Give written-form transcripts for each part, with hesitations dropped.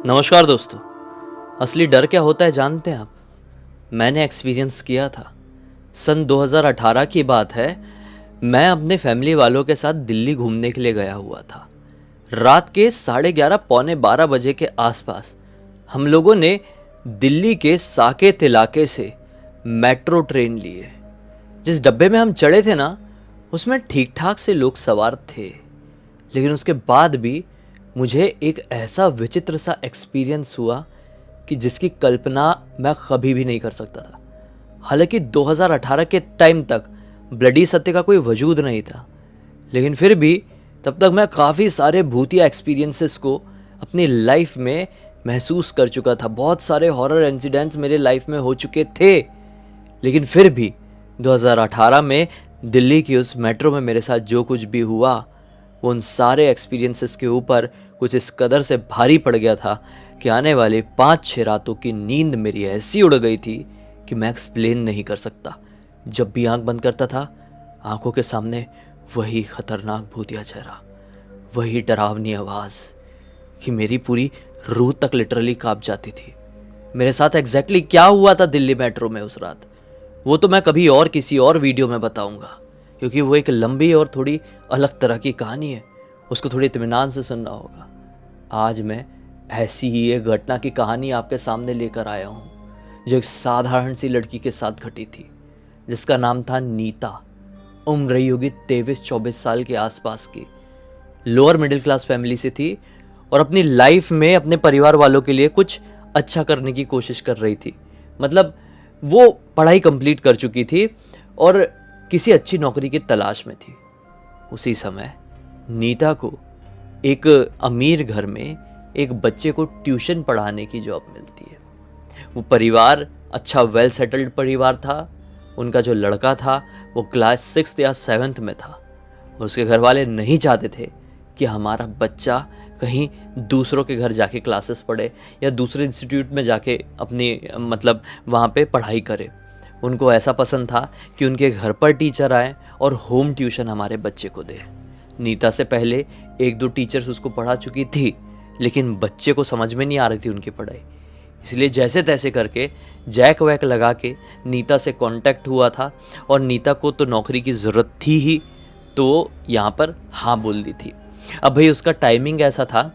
नमस्कार दोस्तों। असली डर क्या होता है जानते हैं आप? मैंने एक्सपीरियंस किया था। सन 2018 की बात है। मैं अपने फैमिली वालों के साथ दिल्ली घूमने के लिए गया हुआ था। रात के 11:30 पौने 12 बजे के आसपास हम लोगों ने दिल्ली के साकेत इलाके से मेट्रो ट्रेन लिए। जिस डब्बे में हम चढ़े थे ना, उसमें ठीक ठाक से लोग सवार थे, लेकिन उसके बाद भी मुझे एक ऐसा विचित्र सा एक्सपीरियंस हुआ कि जिसकी कल्पना मैं कभी भी नहीं कर सकता था। हालांकि 2018 के टाइम तक ब्लडी सत्य का कोई वजूद नहीं था, लेकिन फिर भी तब तक मैं काफ़ी सारे भूतिया एक्सपीरियंसेस को अपनी लाइफ में महसूस कर चुका था। बहुत सारे हॉरर इंसिडेंट्स मेरे लाइफ में हो चुके थे, लेकिन फिर भी 2018 में दिल्ली की उस मेट्रो में मेरे साथ जो कुछ भी हुआ, वो उन सारे एक्सपीरियंसेस के ऊपर कुछ इस कदर से भारी पड़ गया था कि आने वाले 5-6 रातों की नींद मेरी ऐसी उड़ गई थी कि मैं एक्सप्लेन नहीं कर सकता। जब भी आंख बंद करता था, आंखों के सामने वही खतरनाक भूतिया चेहरा, वही डरावनी आवाज़ कि मेरी पूरी रूह तक लिटरली कांप जाती थी। मेरे साथ एग्जैक्टली क्या हुआ था दिल्ली मेट्रो में उस रात, वो तो मैं कभी और किसी और वीडियो में बताऊंगा, क्योंकि वो एक लंबी और थोड़ी अलग तरह की कहानी है। उसको थोड़ी इत्मीनान से सुनना होगा। आज मैं ऐसी ही एक घटना की कहानी आपके सामने लेकर आया हूँ, जो एक साधारण सी लड़की के साथ घटी थी, जिसका नाम था नीता। उम्र रही होगी 23-24 साल के आसपास की। लोअर मिडिल क्लास फैमिली से थी और अपनी लाइफ में अपने परिवार वालों के लिए कुछ अच्छा करने की कोशिश कर रही थी। मतलब वो पढ़ाई कंप्लीट कर चुकी थी और किसी अच्छी नौकरी की तलाश में थी। उसी समय नीता को एक अमीर घर में एक बच्चे को ट्यूशन पढ़ाने की जॉब मिलती है। वो परिवार अच्छा वेल सेटल्ड परिवार था। उनका जो लड़का था वो क्लास 6 या 7 में था। उसके घर वाले नहीं चाहते थे कि हमारा बच्चा कहीं दूसरों के घर जाके क्लासेस पढ़े या दूसरे इंस्टीट्यूट में जाके अपनी वहाँ पे पढ़ाई करे। उनको ऐसा पसंद था कि उनके घर पर टीचर आए और होम ट्यूशन हमारे बच्चे को दे। नीता से पहले 1-2 टीचर्स उसको पढ़ा चुकी थी, लेकिन बच्चे को समझ में नहीं आ रही थी उनकी पढ़ाई। इसलिए जैसे तैसे करके जैक वैक लगा के नीता से कांटेक्ट हुआ था और नीता को तो नौकरी की ज़रूरत थी ही, तो यहाँ पर हाँ बोल दी थी। अब भाई उसका टाइमिंग ऐसा था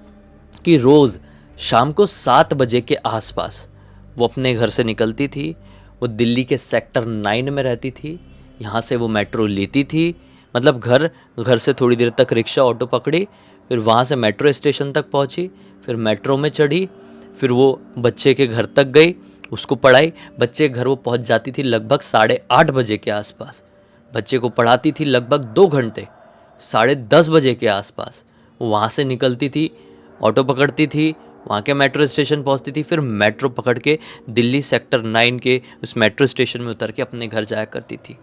कि रोज़ शाम को 7 बजे के आसपास वो अपने घर से निकलती थी। वो दिल्ली के सेक्टर 9 में रहती थी। यहाँ से वो मेट्रो लेती थी, मतलब घर से थोड़ी देर तक रिक्शा ऑटो पकड़ी, फिर वहाँ से मेट्रो स्टेशन तक पहुँची, फिर मेट्रो में चढ़ी, फिर वो बच्चे के घर तक गई, उसको पढ़ाई। बच्चे के घर वो पहुँच जाती थी लगभग 8:30 बजे के आसपास। बच्चे को पढ़ाती थी लगभग 2 घंटे। 10:30 बजे के आसपास वो वहाँ से निकलती थी, ऑटो पकड़ती थी, वहाँ के मेट्रो स्टेशन पहुँचती थी, फिर मेट्रो पकड़ के दिल्ली सेक्टर 9 के उस मेट्रो स्टेशन में उतर के अपने घर जाया करती थी।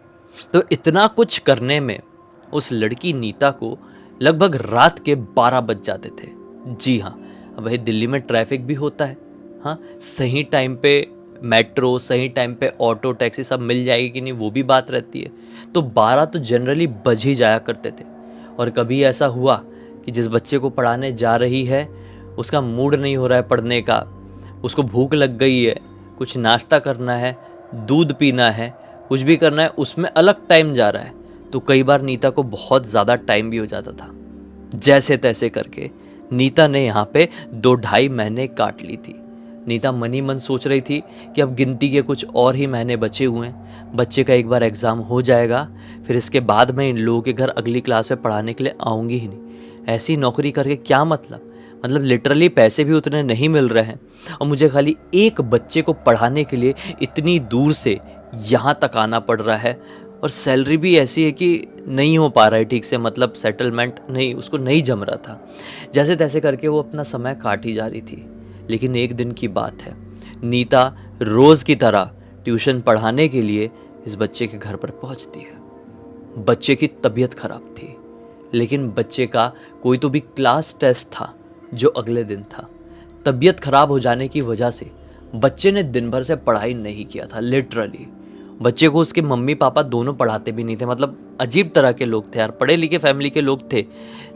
तो इतना कुछ करने में उस लड़की नीता को लगभग रात के 12 बज जाते थे। जी हाँ, अब भाई दिल्ली में ट्रैफिक भी होता है। हाँ, सही टाइम पे मेट्रो, सही टाइम पे ऑटो टैक्सी सब मिल जाएगी कि नहीं, वो भी बात रहती है। तो 12 तो जनरली बज ही जाया करते थे। और कभी ऐसा हुआ कि जिस बच्चे को पढ़ाने जा रही है, उसका मूड नहीं हो रहा है पढ़ने का, उसको भूख लग गई है, कुछ नाश्ता करना है, दूध पीना है, कुछ भी करना है, उसमें अलग टाइम जा रहा है, तो कई बार नीता को बहुत ज़्यादा टाइम भी हो जाता था। जैसे तैसे करके नीता ने यहाँ पे 2-2.5 महीने काट ली थी। नीता मनी मन सोच रही थी कि अब गिनती के कुछ और ही महीने बचे हुए हैं, बच्चे का एक बार एग्ज़ाम हो जाएगा, फिर इसके बाद मैं इन लोगों के घर अगली क्लास में पढ़ाने के लिए आऊँगी ही नहीं। ऐसी नौकरी करके क्या मतलब लिटरली पैसे भी उतने नहीं मिल रहे हैं और मुझे खाली एक बच्चे को पढ़ाने के लिए इतनी दूर से यहाँ तक आना पड़ रहा है, और सैलरी भी ऐसी है कि नहीं हो पा रहा है ठीक से, सेटलमेंट नहीं, उसको नहीं जम रहा था। जैसे तैसे करके वो अपना समय काट ही जा रही थी। लेकिन एक दिन की बात है, नीता रोज़ की तरह ट्यूशन पढ़ाने के लिए इस बच्चे के घर पर पहुंचती है। बच्चे की तबीयत खराब थी, लेकिन बच्चे का कोई तो भी क्लास टेस्ट था जो अगले दिन था। तबीयत खराब हो जाने की वजह से बच्चे ने दिन भर से पढ़ाई नहीं किया था। लिटरली बच्चे को उसके मम्मी पापा दोनों पढ़ाते भी नहीं थे। अजीब तरह के लोग थे यार, पढ़े लिखे फैमिली के लोग थे,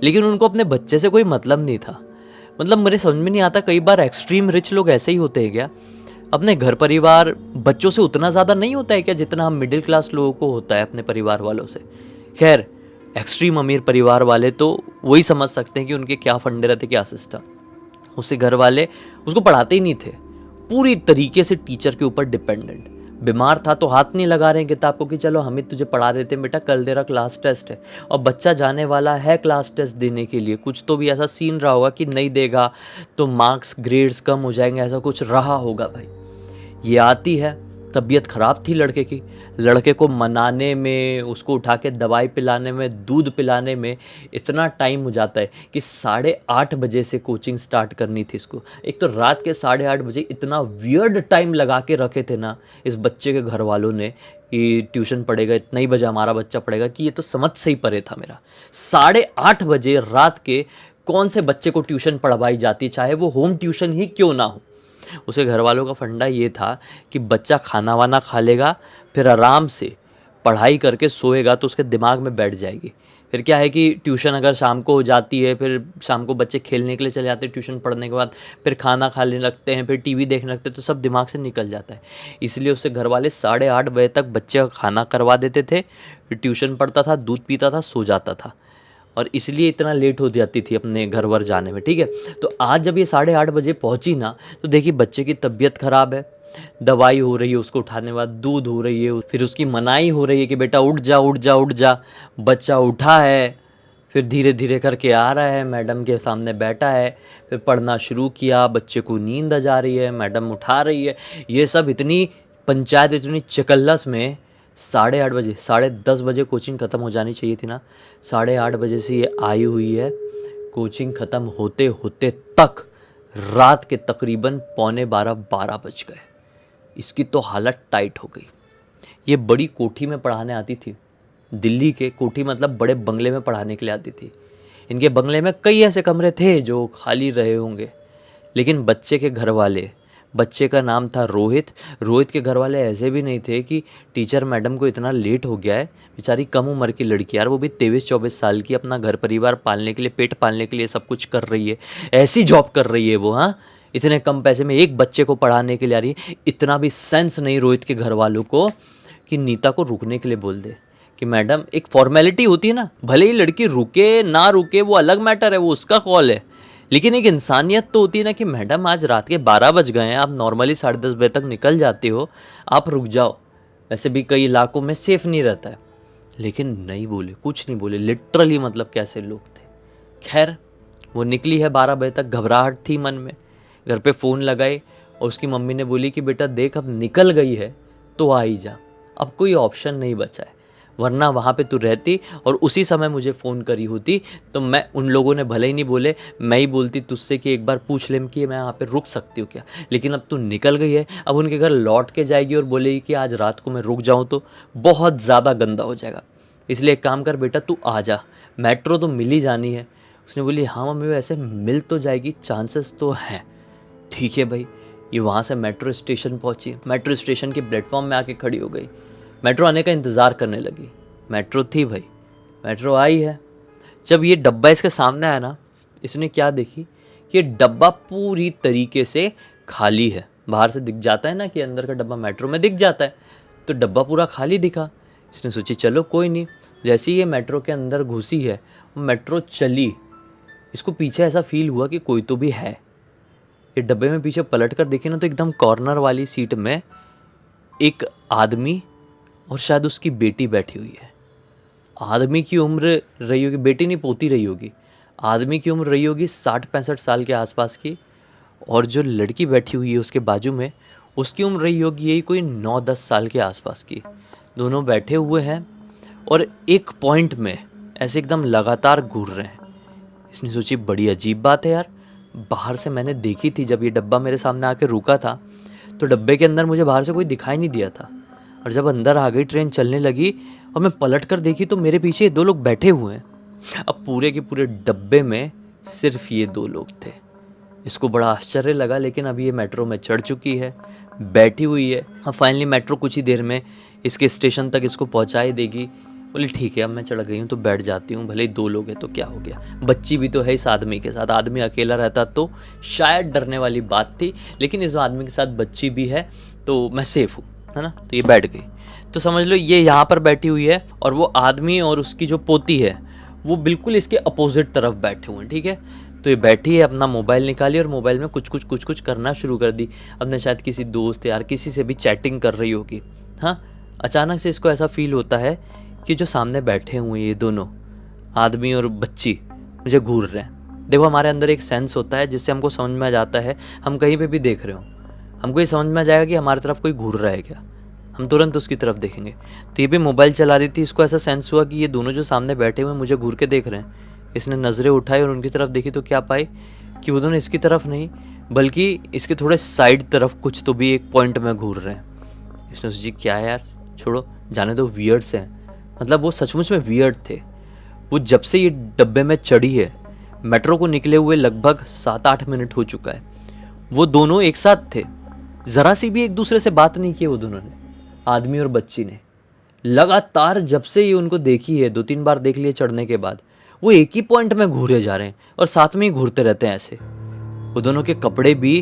लेकिन उनको अपने बच्चे से कोई मतलब नहीं था। मतलब मेरे समझ में नहीं आता, कई बार एक्सट्रीम रिच लोग ऐसे ही होते हैं क्या? अपने घर परिवार बच्चों से उतना ज़्यादा नहीं होता है क्या जितना हम मिडिल क्लास लोगों को होता है अपने परिवार वालों से? खैर, एक्सट्रीम अमीर परिवार वाले तो वही समझ सकते हैं कि उनके क्या फंडे रहते, क्या सिस्टम। उसके घर वाले उसको पढ़ाते ही नहीं थे, पूरी तरीके से टीचर के ऊपर डिपेंडेंट। बीमार था तो हाथ नहीं लगा रहे हैं किताब को कि चलो हम ही तुझे पढ़ा देते हैं बेटा, कल तेरा क्लास टेस्ट है। और बच्चा जाने वाला है क्लास टेस्ट देने के लिए, कुछ तो भी ऐसा सीन रहा होगा कि नहीं देगा तो मार्क्स ग्रेड्स कम हो जाएंगे, ऐसा कुछ रहा होगा भाई। ये आती है, तबीयत ख़राब थी लड़के की, लड़के को मनाने में, उसको उठा के दवाई पिलाने में, दूध पिलाने में इतना टाइम हो जाता है कि 8:30 बजे से कोचिंग स्टार्ट करनी थी इसको। एक तो रात के 8:30 बजे इतना वियर्ड टाइम लगा के रखे थे ना इस बच्चे के घर वालों ने कि ट्यूशन पढ़ेगा इतना ही बजे हमारा बच्चा पढ़ेगा, कि ये तो समझ से ही परे था मेरा। 8:30 बजे रात के कौन से बच्चे को ट्यूशन पढ़वाई जाती, चाहे वो होम ट्यूशन ही क्यों ना हो। उसे घर वालों का फंडा ये था कि बच्चा खाना वाना खा लेगा, फिर आराम से पढ़ाई करके सोएगा तो उसके दिमाग में बैठ जाएगी। फिर क्या है कि ट्यूशन अगर शाम को हो जाती है, फिर शाम को बच्चे खेलने के लिए चले जाते हैं ट्यूशन पढ़ने के बाद, फिर खाना खाने लगते हैं, फिर टीवी देखने लगते हैं, तो सब दिमाग से निकल जाता है। इसलिए उससे घर वाले 8:30 बजे तक बच्चे का खाना करवा देते थे, फिर ट्यूशन पढ़ता था, दूध पीता था, सो जाता था। और इसलिए इतना लेट हो जाती थी अपने घर वर जाने में, ठीक है। तो आज जब ये 8:30 बजे पहुंची ना, तो देखिए बच्चे की तबीयत ख़राब है, दवाई हो रही है उसको उठाने के बाद, दूध हो रही है, फिर उसकी मनाही हो रही है कि बेटा उठ जा उठ जा उठ जा। बच्चा उठा है, फिर धीरे धीरे करके आ रहा है, मैडम के सामने बैठा है, फिर पढ़ना शुरू किया, बच्चे को नींद आ जा रही है, मैडम उठा रही है। ये सब इतनी पंचायत, इतनी चकल्लस में 8:30 बजे, 10:30 बजे कोचिंग ख़त्म हो जानी चाहिए थी ना, 8:30 बजे से ये आई हुई है। कोचिंग ख़त्म होते होते तक रात के तकरीबन 11:45 बज गए। इसकी तो हालत टाइट हो गई। ये बड़ी कोठी में पढ़ाने आती थी, दिल्ली के कोठी मतलब बड़े बंगले में पढ़ाने के लिए आती थी। इनके बंगले में कई ऐसे कमरे थे जो खाली रहे होंगे, लेकिन बच्चे के घर वाले, बच्चे का नाम था रोहित, रोहित के घर वाले ऐसे भी नहीं थे कि टीचर मैडम को इतना लेट हो गया है, बेचारी कम उम्र की लड़की यार, वो भी 23-24 साल की, अपना घर परिवार पालने के लिए, पेट पालने के लिए सब कुछ कर रही है, ऐसी जॉब कर रही है वो, हाँ, इतने कम पैसे में एक बच्चे को पढ़ाने के लिए आ रही है। इतना भी सेंस नहीं रोहित के घर वालों को कि नीता को रुकने के लिए बोल दे कि मैडम, एक फॉर्मेलिटी होती है ना, भले ही लड़की रुके ना रुके वो अलग मैटर है, वो उसका कॉल है, लेकिन एक इंसानियत तो होती है ना कि मैडम आज रात के 12 बज गए हैं, आप नॉर्मली 10:30 बजे तक निकल जाते हो, आप रुक जाओ। वैसे भी कई इलाकों में सेफ नहीं रहता है, लेकिन नहीं बोले, कुछ नहीं बोले, लिटरली मतलब कैसे लोग थे। खैर, वो निकली है 12 बजे तक, घबराहट थी मन में, घर पे फ़ोन लगाई और उसकी मम्मी ने बोली कि बेटा देख, अब निकल गई है तो आ ही जा, अब कोई ऑप्शन नहीं बचा है, वरना वहाँ पे तू रहती और उसी समय मुझे फ़ोन करी होती तो मैं, उन लोगों ने भले ही नहीं बोले, मैं ही बोलती तुझसे कि एक बार पूछ ले कि मैं यहाँ पे रुक सकती हूँ क्या। लेकिन अब तू निकल गई है, अब उनके घर लौट के जाएगी और बोलेगी कि आज रात को मैं रुक जाऊँ तो बहुत ज़्यादा गंदा हो जाएगा। इसलिए एक काम कर बेटा, तू आ जा, मेट्रो तो मिल ही जानी है। उसने बोली हाँ मम्मी, वैसे मिल तो जाएगी, चांसेस तो हैं। ठीक है भाई, ये वहाँ से मेट्रो स्टेशन पहुँची, मेट्रो स्टेशन के प्लेटफॉर्म में आके खड़ी हो गई, मेट्रो आने का इंतज़ार करने लगी। मेट्रो थी भाई, मेट्रो आई है। जब ये डब्बा इसके सामने आया ना, इसने क्या देखी कि ये डब्बा पूरी तरीके से खाली है। बाहर से दिख जाता है ना कि अंदर का डब्बा मेट्रो में दिख जाता है, तो डब्बा पूरा खाली दिखा। इसने सोची चलो कोई नहीं। जैसे ही ये मेट्रो के अंदर घुसी है, मेट्रो चली, इसको पीछे ऐसा फील हुआ कि कोई तो भी है। ये डब्बे में पीछे पलट कर देखी ना, तो एकदम कॉर्नर वाली सीट में एक आदमी और शायद उसकी बेटी बैठी हुई है। आदमी की उम्र रही होगी, बेटी नहीं पोती रही होगी, आदमी की उम्र रही होगी 60-65 साल के आसपास की, और जो लड़की बैठी हुई है उसके बाजू में, उसकी उम्र रही होगी यही कोई 9-10 साल के आसपास की। दोनों बैठे हुए हैं और एक पॉइंट में ऐसे एकदम लगातार घूर रहे हैं। इसने सोची बड़ी अजीब बात है यार, बाहर से मैंने देखी थी जब ये डब्बा मेरे सामने आके रुका था, तो डब्बे के अंदर मुझे बाहर से कोई दिखाई नहीं दिया था, और जब अंदर आ गई, ट्रेन चलने लगी और मैं पलट कर देखी तो मेरे पीछे 2 लोग बैठे हुए हैं। अब पूरे के पूरे डब्बे में सिर्फ ये 2 लोग थे। इसको बड़ा आश्चर्य लगा, लेकिन अभी ये मेट्रो में चढ़ चुकी है, बैठी हुई है। अब फाइनली मेट्रो कुछ ही देर में इसके स्टेशन तक इसको पहुंचा ही देगी। बोली ठीक है, अब मैं चढ़ गई हूँ तो बैठ जाती हूँ, भले ही 2 लोग हैं तो क्या हो गया, बच्ची भी तो है इस आदमी के साथ, आदमी अकेला रहता तो शायद डरने वाली बात थी, लेकिन इस आदमी के साथ बच्ची भी है तो मैं सेफ हूँ, है ना। तो ये बैठ गई। तो समझ लो ये यहाँ पर बैठी हुई है और वो आदमी और उसकी जो पोती है वो बिल्कुल इसके अपोजिट तरफ बैठे हुए हैं, ठीक है। तो ये बैठी है, अपना मोबाइल निकाली और मोबाइल में कुछ करना शुरू कर दी। अपने शायद किसी दोस्त यार किसी से भी चैटिंग कर रही होगी। हाँ, अचानक से इसको ऐसा फील होता है कि जो सामने बैठे हुए ये दोनों आदमी और बच्ची मुझे घूर रहे हैं। देखो हमारे अंदर एक सेंस होता है जिससे हमको समझ में आ जाता है, हम कहीं पे भी देख रहे हो हमको ये समझ में आ जाएगा कि हमारी तरफ कोई घूर रहा है क्या, हम तुरंत उसकी तरफ देखेंगे। तो ये भी मोबाइल चला रही थी, इसको ऐसा सेंस हुआ कि ये दोनों जो सामने बैठे हुए मुझे घूर के देख रहे हैं। इसने नज़रें उठाई और उनकी तरफ देखी तो क्या पाई कि वो दोनों इसकी तरफ नहीं बल्कि इसके थोड़े साइड तरफ कुछ तो भी एक पॉइंट में घूर रहे हैं। इसने सोची क्या है यार, छोड़ो जाने दो, वियर्ड से हैं। मतलब वो सचमुच में वियर्ड थे। वो जब से ये डब्बे में चढ़ी है, मेट्रो को निकले हुए लगभग 7-8 मिनट हो चुका है, वो दोनों एक साथ थे, ज़रा सी भी एक दूसरे से बात नहीं की वो दोनों ने, आदमी और बच्ची ने। लगातार जब से ये उनको देखी है, 2-3 बार देख लिए चढ़ने के बाद, वो एक ही पॉइंट में घूरे जा रहे हैं और साथ में ही घूरते रहते हैं ऐसे। वो दोनों के कपड़े भी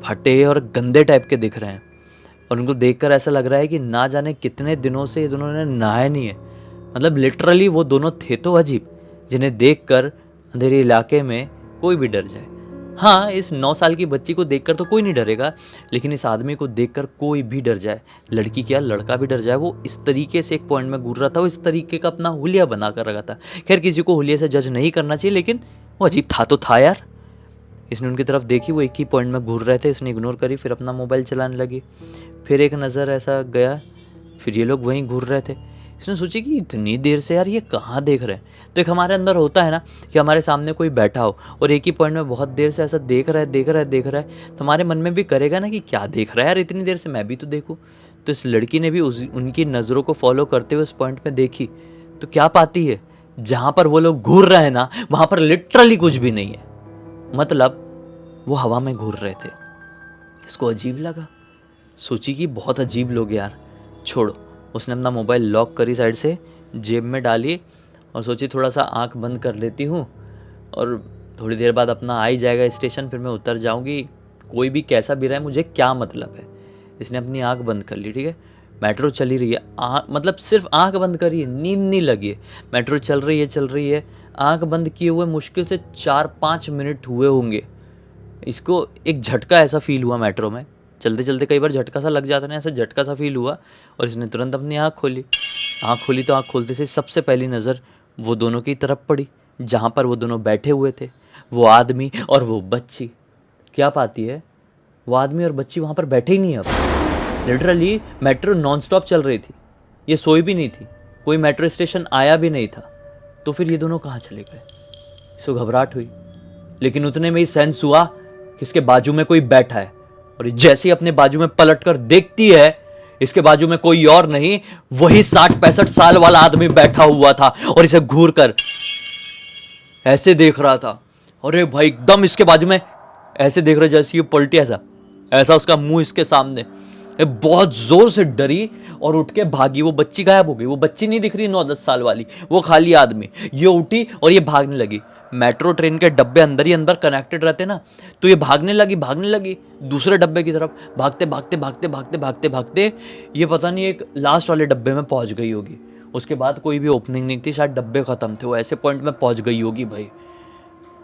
फटे और गंदे टाइप के दिख रहे हैं और उनको देखकर ऐसा लग रहा है कि ना जाने कितने दिनों से ये दोनों ने नहाया नहीं है। मतलब लिटरली वो दोनों थे तो अजीब, जिन्हें देखकर अंधेरे इलाके में कोई भी डर जाए। हाँ, इस 9 साल की बच्ची को देखकर तो कोई नहीं डरेगा, लेकिन इस आदमी को देखकर कोई भी डर जाए, लड़की क्या लड़का भी डर जाए। वो इस तरीके से एक पॉइंट में घूर रहा था, वो इस तरीके का अपना हुलिया बना कर रखा था। खैर किसी को हुलिया से जज नहीं करना चाहिए, लेकिन वो अजीब था तो था यार। इसने उनकी तरफ देखी, वो एक ही पॉइंट में घूर रहे थे, इसने इग्नोर करी, फिर अपना मोबाइल चलाने लगी। फिर एक नज़र ऐसा गया, फिर ये लोग वहीं घूर रहे थे। इसने सोची कि इतनी देर से यार ये कहाँ देख रहे हैं। तो एक हमारे अंदर होता है ना कि हमारे सामने कोई बैठा हो और एक ही पॉइंट में बहुत देर से ऐसा देख रहा है, तो हमारे मन में भी करेगा ना कि क्या देख रहा है यार इतनी देर से, मैं भी तो देखूँ। तो इस लड़की ने भी उनकी नज़रों को फॉलो करते हुए उस पॉइंट में देखी, तो क्या पाती है, जहाँ पर वो लोग घूर रहे हैं ना वहाँ पर लिटरली कुछ भी नहीं है। मतलब वो हवा में घूर रहे थे। इसको अजीब लगा, सोची कि बहुत अजीब लोग यार, छोड़ो। उसने अपना मोबाइल लॉक करी साइड से, जेब में डाली और सोची थोड़ा सा आंख बंद कर लेती हूँ और थोड़ी देर बाद अपना आ ही जाएगा स्टेशन, फिर मैं उतर जाऊँगी, कोई भी कैसा भी रहे मुझे क्या मतलब है। इसने अपनी आंख बंद कर ली, ठीक है। मेट्रो चली रही है, मतलब सिर्फ आंख बंद करी है, नींद नहीं लगी है। मेट्रो चल रही है, आंख बंद किए हुए मुश्किल से 4-5 मिनट हुए होंगे। इसको एक झटका ऐसा फील हुआ मेट्रो में, चलते चलते कई बार झटका सा लग जाता है ना, ऐसा झटका सा फील हुआ और इसने तुरंत अपनी आँख खोली। तो आँख खोलते से सबसे पहली नज़र वो दोनों की तरफ पड़ी, जहाँ पर वो दोनों बैठे हुए थे, वो आदमी और वो बच्ची। क्या पाती है, वो आदमी और बच्ची वहाँ पर बैठे ही नहीं। अब लिटरली मेट्रो नॉन स्टॉप चल रही थी, ये सोई भी नहीं थी, कोई मेट्रो स्टेशन आया भी नहीं था। तो फिर ये दोनों कहाँ चले गए। इसको घबराहट हुई, लेकिन उतने में ही सेंस हुआ कि इसके बाजू में कोई बैठा है और जैसे ही अपने बाजू में पलटकर देखती है, इसके बाजू में कोई और नहीं, वही 60-65 साल वाला आदमी बैठा हुआ था और इसे घूर कर ऐसे देख रहा था। अरे भाई एकदम इसके बाजू में ऐसे देख रहा जैसे ये पलटी, ऐसा उसका मुंह इसके सामने। बहुत जोर से डरी और उठ के भागी। वो बच्ची गायब हो गई, वो बच्ची नहीं दिख रही 9-10 साल वाली, वो खाली आदमी। ये उठी और ये भागने लगी। मेट्रो ट्रेन के डब्बे अंदर ही अंदर कनेक्टेड रहते ना, तो ये भागने लगी दूसरे डब्बे की तरफ, भागते ये पता नहीं एक लास्ट वाले डब्बे में पहुंच गई होगी। उसके बाद कोई भी ओपनिंग नहीं थी, शायद डब्बे ख़त्म थे, वो ऐसे पॉइंट में पहुंच गई होगी भाई।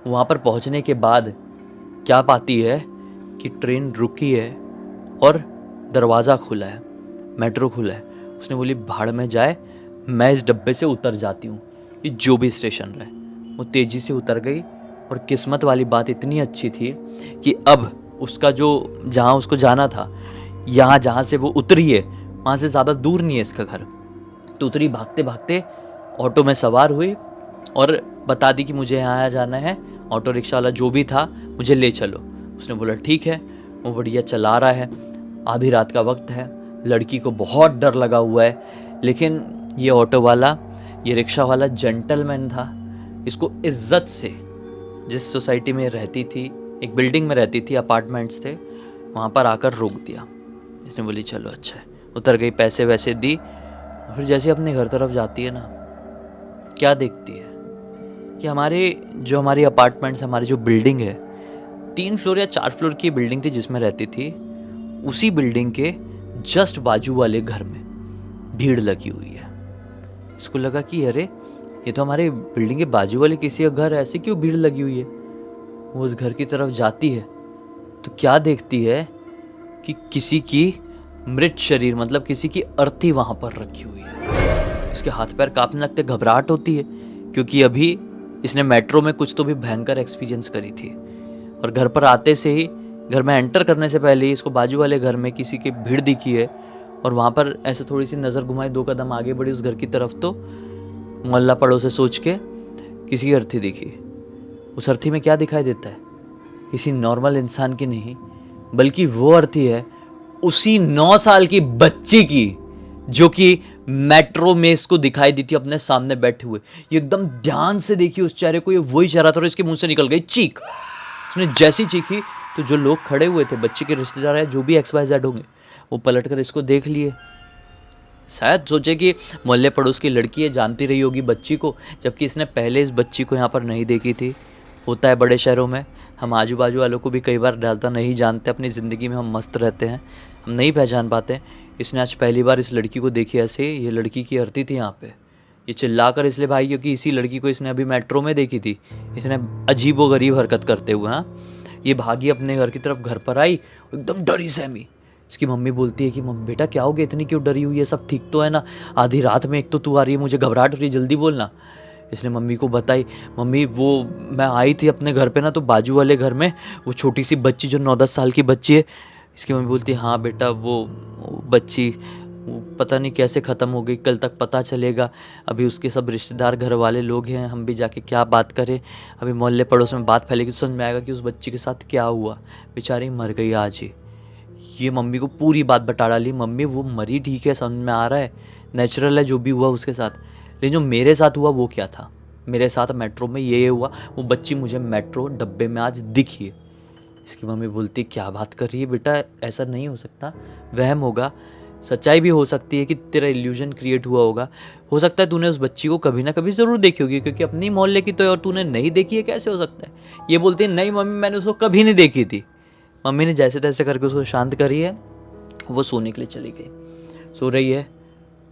वहाँ पर पहुँचने के बाद क्या पाती है कि ट्रेन रुकी है और दरवाज़ा खुला है, मेट्रो खुला है। उसने बोली भाड़ में जाए, मैं इस डब्बे से उतर जाती हूँ, ये जो भी स्टेशन रहे। वो तेज़ी से उतर गई और किस्मत वाली बात इतनी अच्छी थी कि अब उसका जो जहाँ उसको जाना था, यहाँ जहाँ से वो उतरी है वहाँ से ज़्यादा दूर नहीं है इसका घर। तो उतरी, भागते ऑटो में सवार हुई और बता दी कि मुझे यहाँ जाना है, ऑटो रिक्शा वाला जो भी था मुझे ले चलो। उसने बोला ठीक है। वो बढ़िया चला रहा है, आधी रात का वक्त है, लड़की को बहुत डर लगा हुआ है, लेकिन ये ऑटो वाला, ये रिक्शा वाला जेंटलमैन था। इसको इज्जत से, जिस सोसाइटी में रहती थी, एक बिल्डिंग में रहती थी, अपार्टमेंट्स थे, वहाँ पर आकर रोक दिया। इसने बोली चलो अच्छा है, उतर गई, पैसे वैसे दी और फिर जैसे अपने घर तरफ जाती है ना, क्या देखती है कि हमारी अपार्टमेंट्स, हमारी जो बिल्डिंग है, 3 फ्लोर या 4 फ्लोर की बिल्डिंग थी जिसमें रहती थी, उसी बिल्डिंग के जस्ट बाजू वाले घर में भीड़ लगी हुई है। इसको लगा कि अरे ये तो हमारे बिल्डिंग के बाजू वाले किसी का घर है, ऐसे क्यों भीड़ लगी हुई है। वो उस घर की तरफ जाती है तो क्या देखती है कि किसी की मृत शरीर, मतलब किसी की अर्थी वहां पर रखी हुई है। इसके हाथ पैर कांपने लगते, घबराहट होती है क्योंकि अभी इसने मेट्रो में कुछ तो भी भयंकर एक्सपीरियंस करी थी। और घर पर आते से ही, घर में एंटर करने से पहले ही इसको बाजू वाले घर में किसी की भीड़ दिखी है। और वहाँ पर ऐसे थोड़ी सी नज़र घुमाई, 2 कदम आगे बढ़ी उस घर की तरफ तो मोहल्ला पड़ोस से सोच के किसी की अर्थी दिखी। उस अर्थी में क्या दिखाई देता है? किसी नॉर्मल इंसान की नहीं, बल्कि वो अर्थी है उसी 9 साल की बच्ची की, जो कि मेट्रो में इसको दिखाई दी थी अपने सामने बैठे हुए। ये एकदम ध्यान से देखी उस चेहरे को, ये वही चेहरा था और इसके मुंह से निकल गई चीख। उसने जैसी चीखी तो जो लोग खड़े हुए थे, बच्ची के रिश्तेदार है, जो भी XYZ होंगे, वो पलट कर इसको देख लिए। शायद सोचे कि मोहल्ले पड़ोस की लड़की है, जानती रही होगी बच्ची को, जबकि इसने पहले इस बच्ची को यहाँ पर नहीं देखी थी। होता है बड़े शहरों में, हम आजू बाजू वालों को भी कई बार ज़्यादा नहीं जानते, अपनी ज़िंदगी में हम मस्त रहते हैं, हम नहीं पहचान पाते। इसने आज पहली बार इस लड़की को देखी ऐसे। ये लड़की की अर्थी थी यहाँ पे। ये चिल्ला कर इसलिए भाई क्योंकि इसी लड़की को इसने अभी मेट्रो में देखी थी, इसने अजीबोगरीब हरकत करते हुए। हाँ, ये भागी अपने घर की तरफ, घर पर आई एकदम डरी सहमी। इसकी मम्मी बोलती है कि मम्मी बेटा क्या हो गया, इतनी क्यों डरी हुई है, सब ठीक तो है ना? आधी रात में एक तो तू आ रही है, मुझे घबराहट हो रही है, जल्दी बोलना। इसने मम्मी को बताई, मम्मी वो मैं आई थी अपने घर पे ना, तो बाजू वाले घर में वो छोटी सी बच्ची जो 9-10 साल की बच्ची है। इसकी मम्मी बोलती है हाँ बेटा वो बच्ची वो पता नहीं कैसे ख़त्म हो गई, कल तक पता चलेगा। अभी उसके सब रिश्तेदार घर वाले लोग हैं, हम भी जाके क्या बात करें, अभी मोहल्ले पड़ोस में बात फैलेगी तो समझ में आएगा कि उस बच्ची के साथ क्या हुआ। बेचारी मर गई आज ही। ये मम्मी को पूरी बात बता डाली। मम्मी वो मरी ठीक है, समझ में आ रहा है, नेचुरल है जो भी हुआ उसके साथ, लेकिन जो मेरे साथ हुआ वो क्या था? मेरे साथ मेट्रो में ये हुआ, वो बच्ची मुझे मेट्रो डब्बे में आज दिखी है। इसकी मम्मी बोलती क्या बात कर रही है बेटा, ऐसा नहीं हो सकता, वहम होगा। सच्चाई भी हो सकती है कि तेरा इल्यूजन क्रिएट हुआ होगा। हो सकता है तूने उस बच्ची को कभी ना कभी ज़रूर देखी होगी, क्योंकि अपनी मोहल्ले की तो है और तूने नहीं देखी है, कैसे हो सकता है? ये बोलती है नहीं मम्मी मैंने उसको कभी नहीं देखी थी। मम्मी ने जैसे तैसे करके उसको शांत करी है, वो सोने के लिए चली गई। सो रही है,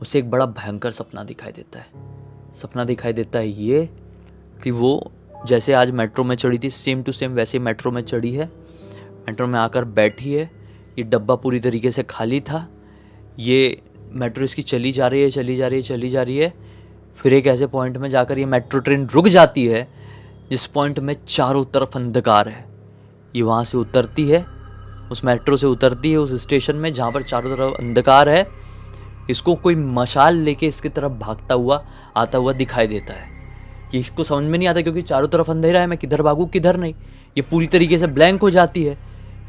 उसे एक बड़ा भयंकर सपना दिखाई देता है। सपना दिखाई देता है ये कि वो जैसे आज मेट्रो में चढ़ी थी, सेम टू सेम वैसे मेट्रो में चढ़ी है, मेट्रो में आकर बैठी है। ये डब्बा पूरी तरीके से खाली था। ये मेट्रो इसकी चली जा रही है, चली जा रही है, चली जा रही है। फिर एक ऐसे पॉइंट में जाकर ये मेट्रो ट्रेन रुक जाती है जिस पॉइंट में चारों तरफ अंधकार है। ये वहाँ से उतरती है, उस मेट्रो से उतरती है उस स्टेशन में जहाँ पर चारों तरफ अंधकार है। इसको कोई मशाल लेके इसकी तरफ भागता हुआ आता हुआ दिखाई देता है। ये इसको समझ में नहीं आता क्योंकि चारों तरफ अंधेरा है, मैं किधर भागूँ किधर नहीं। ये पूरी तरीके से ब्लैंक हो जाती है।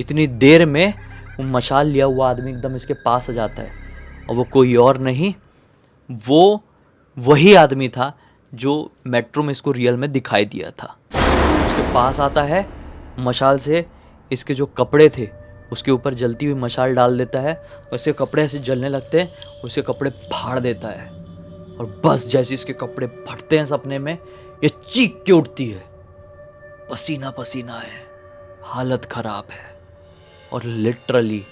इतनी देर में वो मशाल लिया हुआ आदमी एकदम इसके पास आ जाता है, और वो कोई और नहीं, वो वही आदमी था जो मेट्रो में इसको रियल में दिखाई दिया था। उसके पास आता है, मशाल से इसके जो कपड़े थे उसके ऊपर जलती हुई मशाल डाल देता है, उसके कपड़े ऐसे जलने लगते हैं, उसके कपड़े फाड़ देता है। और बस जैसे इसके कपड़े फटते हैं सपने में, ये चीख के उठती है, पसीना पसीना है, हालत खराब है। और लिटरली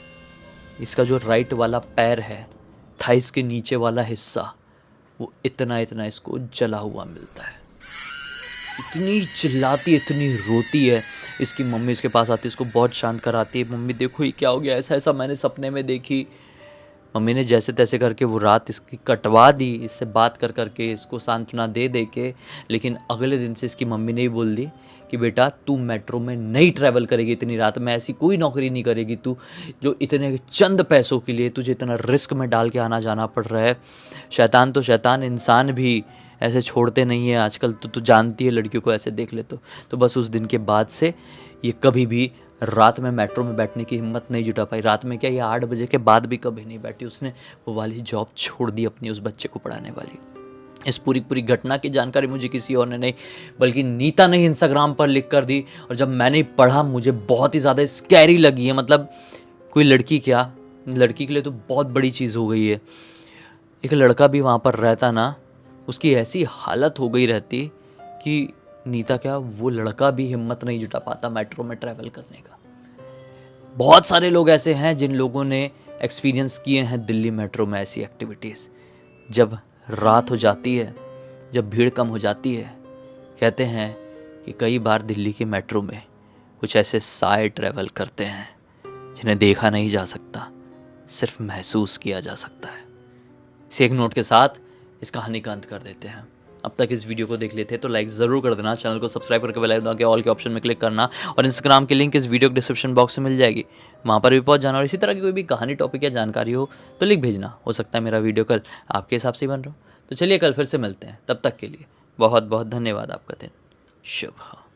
इसका जो राइट वाला पैर है, थाइस के नीचे वाला हिस्सा, वो इतना इतना इसको जला हुआ मिलता है। इतनी चिल्लाती, इतनी रोती है। इसकी मम्मी इसके पास आती है, इसको बहुत शांत कराती है, मम्मी देखो ये क्या हो गया, ऐसा ऐसा मैंने सपने में देखी। मम्मी ने जैसे तैसे करके वो रात इसकी कटवा दी, इससे बात कर करके इसको सांत्वना दे दे के। लेकिन अगले दिन से इसकी मम्मी ने ही बोल दी कि बेटा तू मेट्रो में नहीं ट्रैवल करेगी इतनी रात में, ऐसी कोई नौकरी नहीं करेगी तू, जो इतने चंद पैसों के लिए तुझे इतना रिस्क में डाल के आना जाना पड़ रहा है। शैतान तो शैतान, इंसान भी ऐसे छोड़ते नहीं है आजकल, तो तू जानती है लड़कियों को ऐसे देख ले तो बस उस दिन के बाद से ये कभी भी रात में मेट्रो में बैठने की हिम्मत नहीं जुटा पाई। रात में क्या, ये 8 बजे के बाद भी कभी नहीं बैठी। उसने वो वाली जॉब छोड़ दी अपनी, उस बच्चे को पढ़ाने वाली। इस पूरी घटना की जानकारी मुझे किसी और ने नहीं, बल्कि नीता ने इंस्टाग्राम पर लिख कर दी। और जब मैंने पढ़ा मुझे बहुत ही ज़्यादा स्कैरी लगी है। मतलब कोई लड़की क्या, लड़की के लिए तो बहुत बड़ी चीज़ हो गई है। एक लड़का भी वहाँ पर रहता ना, उसकी ऐसी हालत हो गई रहती कि नीता क्या, वो लड़का भी हिम्मत नहीं जुटा पाता मेट्रो में ट्रैवल करने का। बहुत सारे लोग ऐसे हैं जिन लोगों ने एक्सपीरियंस किए हैं दिल्ली मेट्रो में ऐसी एक्टिविटीज़। जब रात हो जाती है, जब भीड़ कम हो जाती है, कहते हैं कि कई बार दिल्ली की मेट्रो में कुछ ऐसे साए ट्रैवल करते हैं जिन्हें देखा नहीं जा सकता, सिर्फ महसूस किया जा सकता है। इस एक नोट के साथ इस कहानी का अंत कर देते हैं। अब तक इस वीडियो को देख लेते हैं तो लाइक ज़रूर कर देना, चैनल को सब्सक्राइब करके बेल आइकन दबा के ऑल के ऑप्शन में क्लिक करना, और इंस्टाग्राम की लिंक इस वीडियो के डिस्क्रिप्शन बॉक्स में मिल जाएगी, वहाँ पर भी पहुँच जाना। और इसी तरह की कोई भी कहानी, टॉपिक या जानकारी हो तो लिख भेजना, हो सकता है मेरा वीडियो कल आपके हिसाब से ही बन रहा हो। तो चलिए कल फिर से मिलते हैं, तब तक के लिए बहुत बहुत धन्यवाद। आपका दिन शुभ हो।